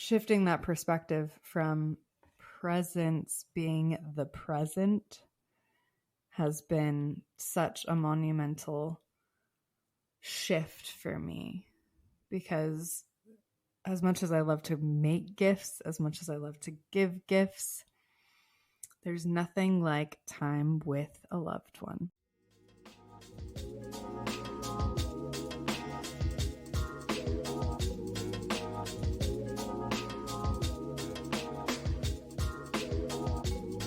shifting that perspective from presence being the present has been such a monumental shift for me, because as much as I love to make gifts, as much as I love to give gifts, there's nothing like time with a loved one.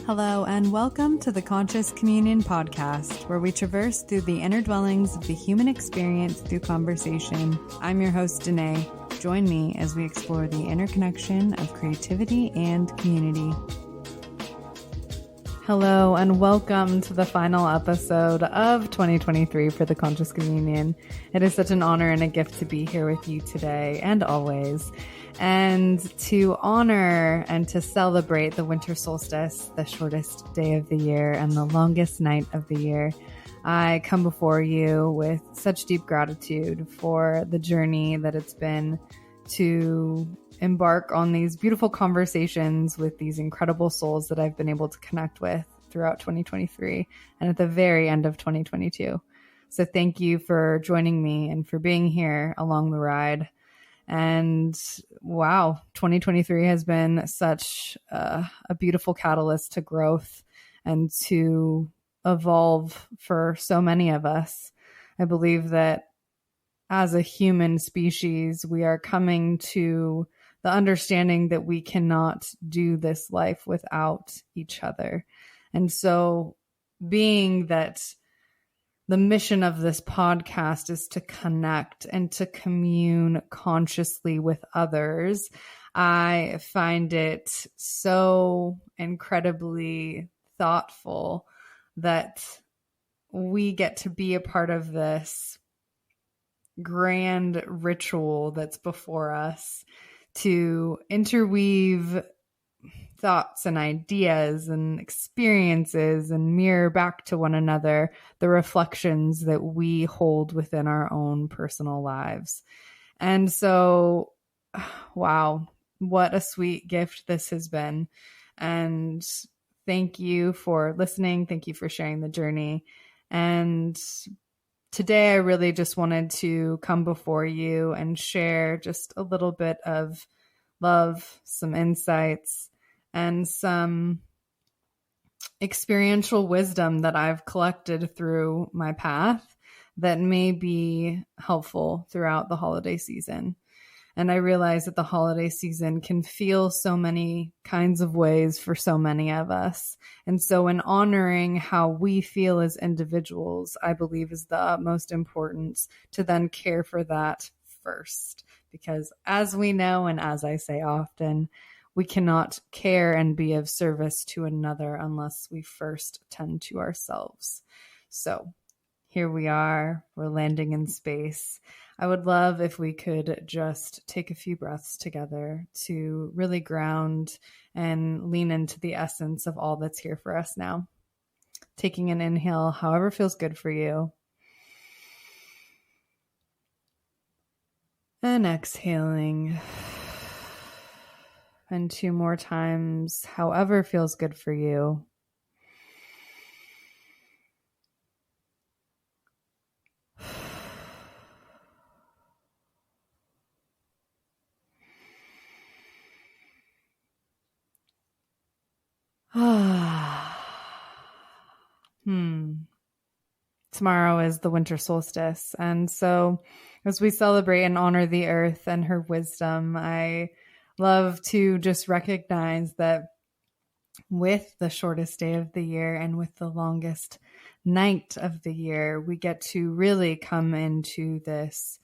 Hello, and welcome to the Conscious Communion podcast, where we traverse through the inner dwellings of the human experience through conversation. I'm your host, Danae. Join me as we explore the interconnection of creativity and community. Hello, and welcome to the final episode of 2023 for the Conscious Communion. It is such an honor and a gift to be here with you today and always, and to honor and to celebrate the winter solstice, the shortest day of the year and the longest night of the year. I come before you with such deep gratitude for the journey that it's been to embark on these beautiful conversations with these incredible souls that I've been able to connect with throughout 2023 and at the very end of 2022. So thank you for joining me and for being here along the ride. And wow, 2023 has been such a beautiful catalyst to growth and to evolve for so many of us. I believe that as a human species, we are coming to the understanding that we cannot do this life without each other. And so, being that the mission of this podcast is to connect and to commune consciously with others, I find it so incredibly thoughtful that we get to be a part of this grand ritual that's before us, to interweave thoughts and ideas and experiences and mirror back to one another the reflections that we hold within our own personal lives. And so, wow, what a sweet gift this has been. And thank you for listening. Thank you for sharing the journey. And today I really just wanted to come before you and share just a little bit of love, some insights, and some experiential wisdom that I've collected through my path that may be helpful throughout the holiday season. And I realize that the holiday season can feel so many kinds of ways for so many of us. And so in honoring how we feel as individuals, I believe is the utmost importance to then care for that first. Because as we know, and as I say often, we cannot care and be of service to another unless we first tend to ourselves. So here we are, we're landing in space. I would love if we could just take a few breaths together to really ground and lean into the essence of all that's here for us now. Taking an inhale, however feels good for you. And exhaling. And 2 more times, however feels good for you. Tomorrow is the winter solstice. And so as we celebrate and honor the earth and her wisdom, I love to just recognize that with the shortest day of the year and with the longest night of the year, we get to really come into this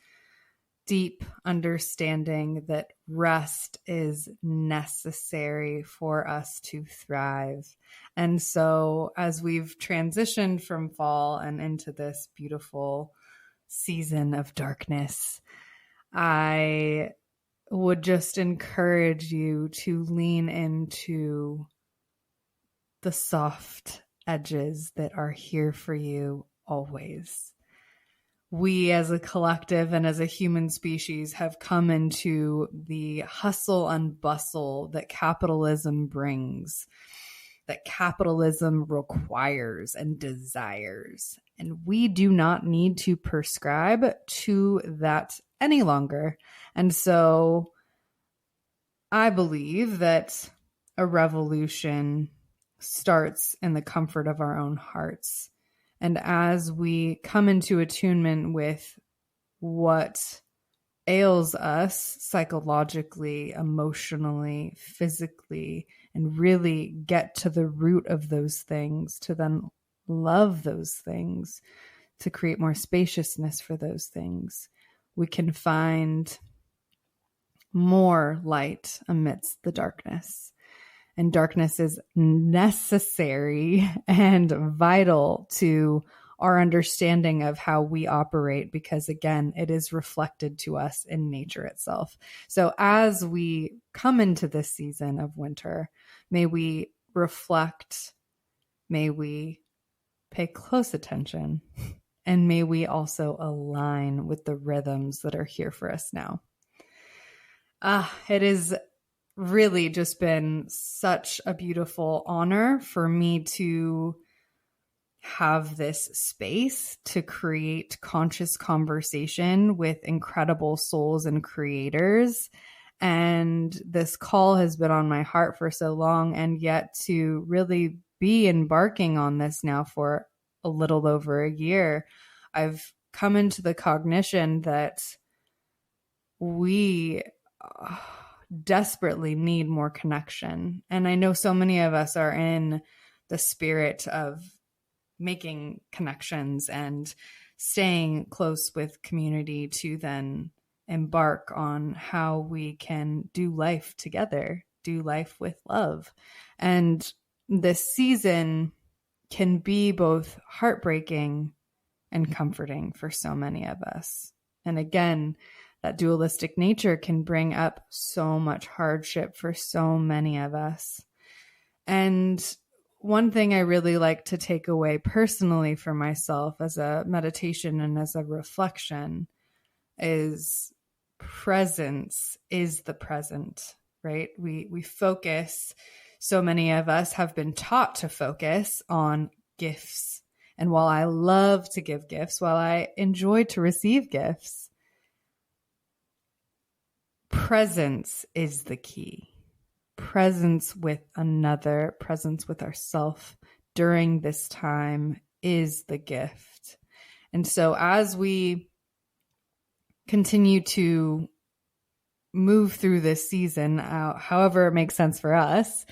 deep understanding that rest is necessary for us to thrive. And so as we've transitioned from fall and into this beautiful season of darkness, I would just encourage you to lean into the soft edges that are here for you always. we as a collective and as a human species have come into the hustle and bustle that capitalism brings, that capitalism requires and desires. And we do not need to prescribe to that any longer. And so I believe that a revolution starts in the comfort of our own hearts. And as we come into attunement with what ails us psychologically, emotionally, physically, and really get to the root of those things, to then love those things, to create more spaciousness for those things, we can find more light amidst the darkness. And darkness is necessary and vital to our understanding of how we operate, because again, it is reflected to us in nature itself. So as we come into this season of winter, may we reflect, may we pay close attention, and may we also align with the rhythms that are here for us now. It is really just been such a beautiful honor for me to have this space to create conscious conversation with incredible souls and creators. And this call has been on my heart for so long, and yet to really be embarking on this now for a little over a year, I've come into the cognition that we desperately need more connection. And I know so many of us are in the spirit of making connections and staying close with community to then embark on how we can do life together, do life with love. And this season can be both heartbreaking and comforting for so many of us. And again, that dualistic nature can bring up so much hardship for so many of us. And one thing I really like to take away personally for myself as a meditation and as a reflection is presence is the present, right? We focus, so many of us have been taught to focus on gifts. And while I love to give gifts, while I enjoy to receive gifts, presence is the key. Presence with another, presence with ourself during this time is the gift. And so as we continue to move through this season, however it makes sense for us,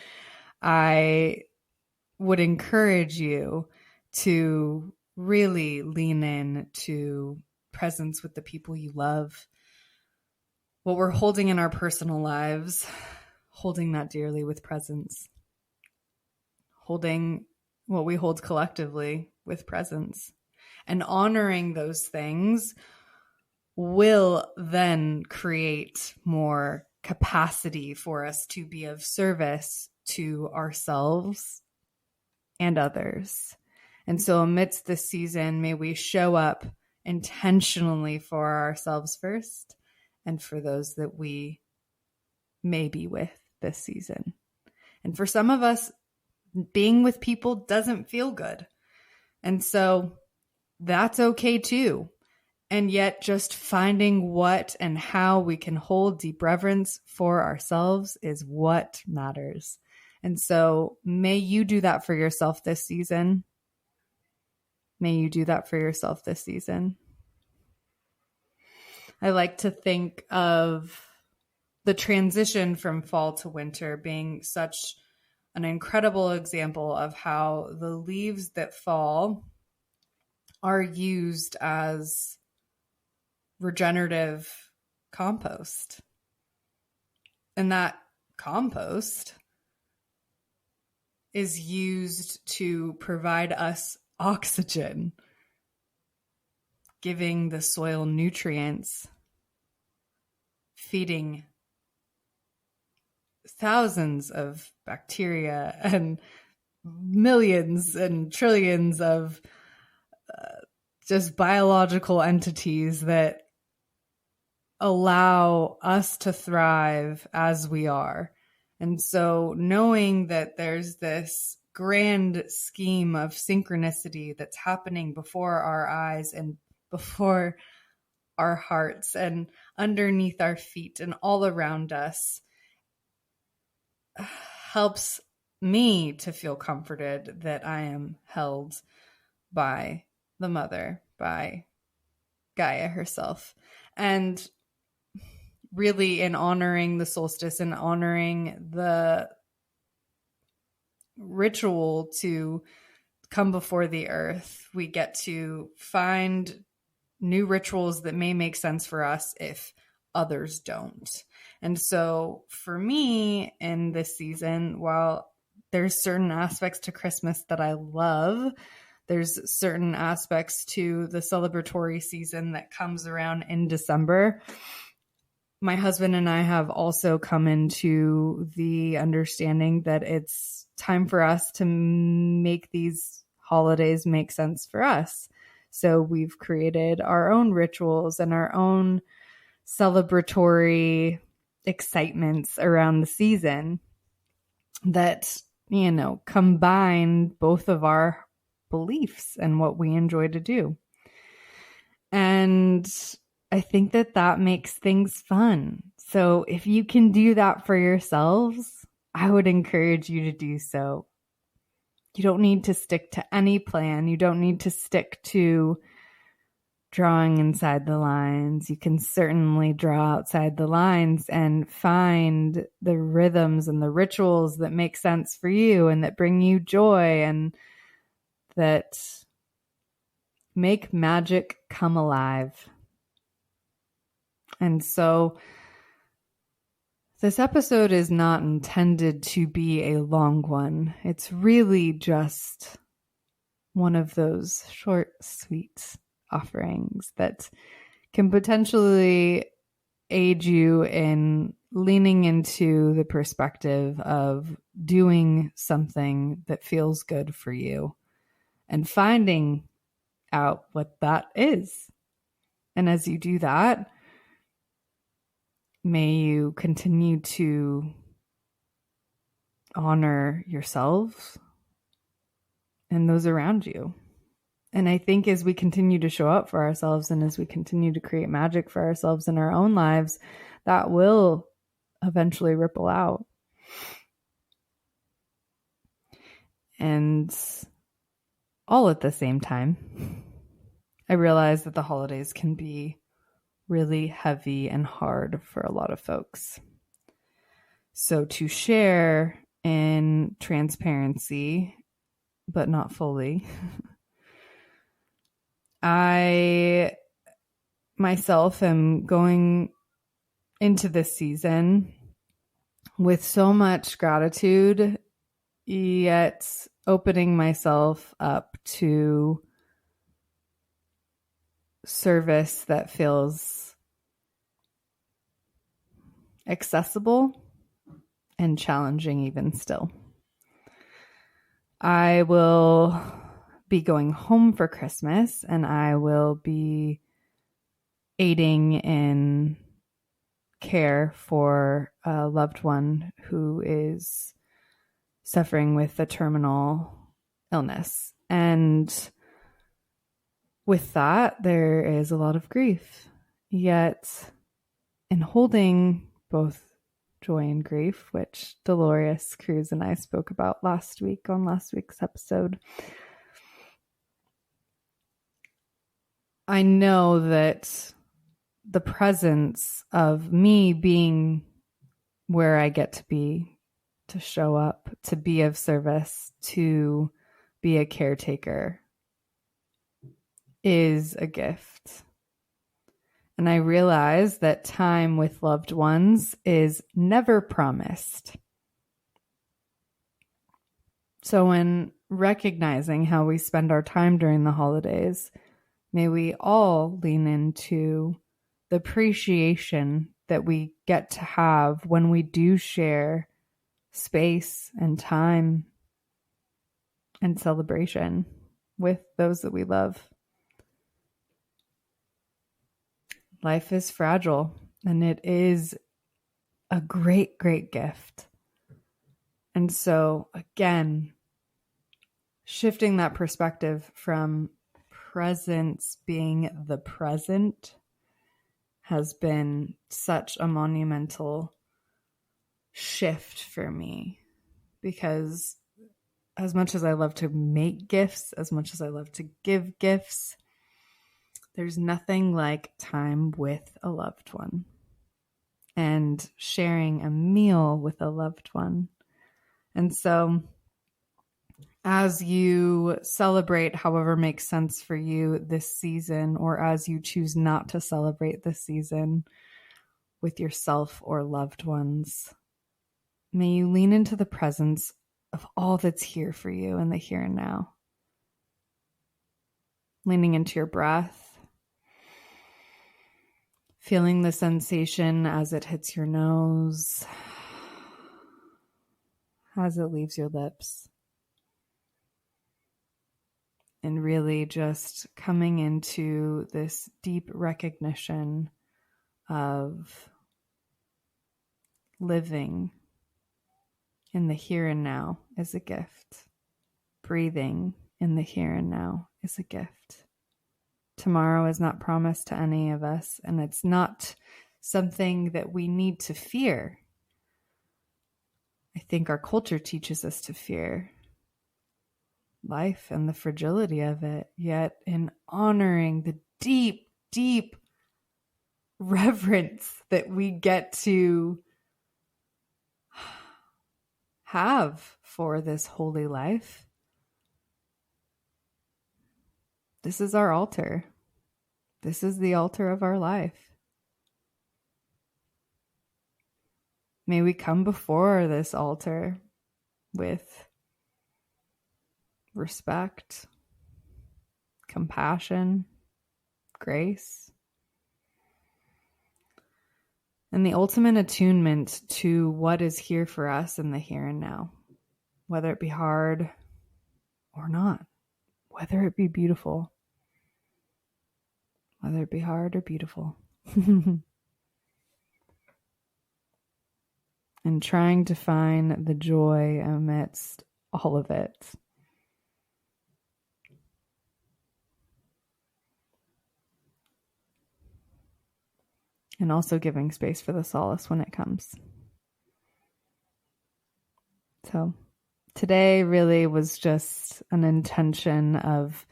I would encourage you to really lean in to presence with the people you love, what we're holding in our personal lives, holding that dearly with presence, holding what we hold collectively with presence, and honoring those things will then create more capacity for us to be of service to ourselves and others. And so amidst this season, may we show up intentionally for ourselves first and for those that we may be with this season. And for some of us, being with people doesn't feel good. And so that's okay too. And yet just finding what and how we can hold deep reverence for ourselves is what matters. And so may you do that for yourself this season. May you do that for yourself this season. I like to think of the transition from fall to winter being such an incredible example of how the leaves that fall are used as regenerative compost. And that compost is used to provide us oxygen, giving the soil nutrients, feeding thousands of bacteria and millions and trillions of just biological entities that allow us to thrive as we are. And so knowing that there's this grand scheme of synchronicity that's happening before our eyes and before our hearts and underneath our feet and all around us helps me to feel comforted that I am held by the mother, by Gaia herself. And really, in honoring the solstice and honoring the ritual to come before the earth, we get to find new rituals that may make sense for us if others don't. And so for me in this season, while there's certain aspects to Christmas that I love, there's certain aspects to the celebratory season that comes around in December. My husband and I have also come into the understanding that it's time for us to make these holidays make sense for us. So we've created our own rituals and our own celebratory excitements around the season that, you know, combine both of our beliefs and what we enjoy to do. And I think that that makes things fun. So if you can do that for yourselves, I would encourage you to do so. You don't need to stick to any plan. You don't need to stick to drawing inside the lines. You can certainly draw outside the lines and find the rhythms and the rituals that make sense for you and that bring you joy and that make magic come alive. And so this episode is not intended to be a long one. It's really just one of those short, sweet offerings that can potentially aid you in leaning into the perspective of doing something that feels good for you and finding out what that is. And as you do that, may you continue to honor yourselves and those around you. And I think as we continue to show up for ourselves and as we continue to create magic for ourselves in our own lives, that will eventually ripple out. And all at the same time, I realize that the holidays can be really heavy and hard for a lot of folks. So to share in transparency, but not fully, I myself am going into this season with so much gratitude, yet opening myself up to service that feels accessible and challenging even still. I will be going home for Christmas and I will be aiding in care for a loved one who is suffering with a terminal illness. And with that, there is a lot of grief. Yet, in holding both joy and grief, which Dolores Cruz and I spoke about last week on last week's episode, I know that the presence of me being where I get to be, to show up, to be of service, to be a caretaker is a gift. And I realize that time with loved ones is never promised. So in recognizing how we spend our time during the holidays, may we all lean into the appreciation that we get to have when we do share space and time and celebration with those that we love. Life is fragile, and it is a great, great gift. And so, again, shifting that perspective from presence being the present has been such a monumental shift for me, because as much as I love to make gifts, as much as I love to give gifts, there's nothing like time with a loved one and sharing a meal with a loved one. And so as you celebrate however makes sense for you this season, or as you choose not to celebrate this season with yourself or loved ones, may you lean into the presence of all that's here for you in the here and now. Leaning into your breath, feeling the sensation as it hits your nose, as it leaves your lips. And really just coming into this deep recognition of living in the here and now is a gift. Breathing in the here and now is a gift. Tomorrow is not promised to any of us, and it's not something that we need to fear. I think our culture teaches us to fear life and the fragility of it, yet in honoring the deep, deep reverence that we get to have for this holy life, this is our altar. This is the altar of our life. May we come before this altar with respect, compassion, grace, and the ultimate attunement to what is here for us in the here and now, whether it be hard or not, whether it be beautiful, whether it be hard or beautiful. And trying to find the joy amidst all of it. And also giving space for the solace when it comes. So today really was just an intention of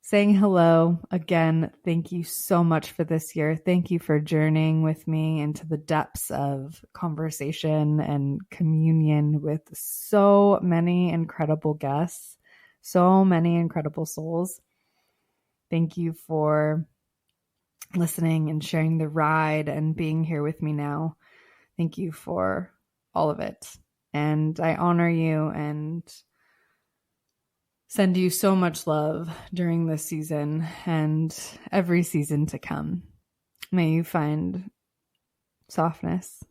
saying hello. Again, thank you so much for this year. Thank you for journeying with me into the depths of conversation and communion with so many incredible guests, so many incredible souls. Thank you for listening and sharing the ride and being here with me now. Thank you for all of it. And I honor you and send you so much love during this season and every season to come. May you find softness.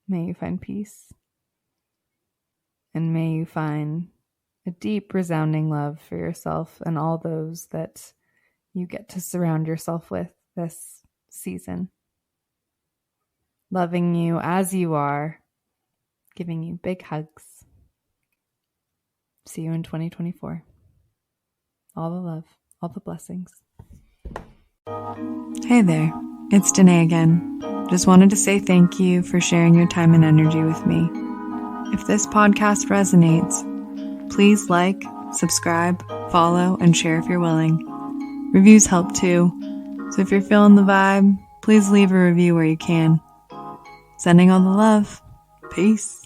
May you find peace. And may you find a deep, resounding love for yourself and all those that you get to surround yourself with this season. Loving you as you are, giving you big hugs. See you in 2024. All the love, all the blessings. Hey there, it's Danae again. Just wanted to say thank you for sharing your time and energy with me. If this podcast resonates, please like, subscribe, follow, and share if you're willing. Reviews help too, so if you're feeling the vibe, please leave a review where you can. Sending all the love. Peace.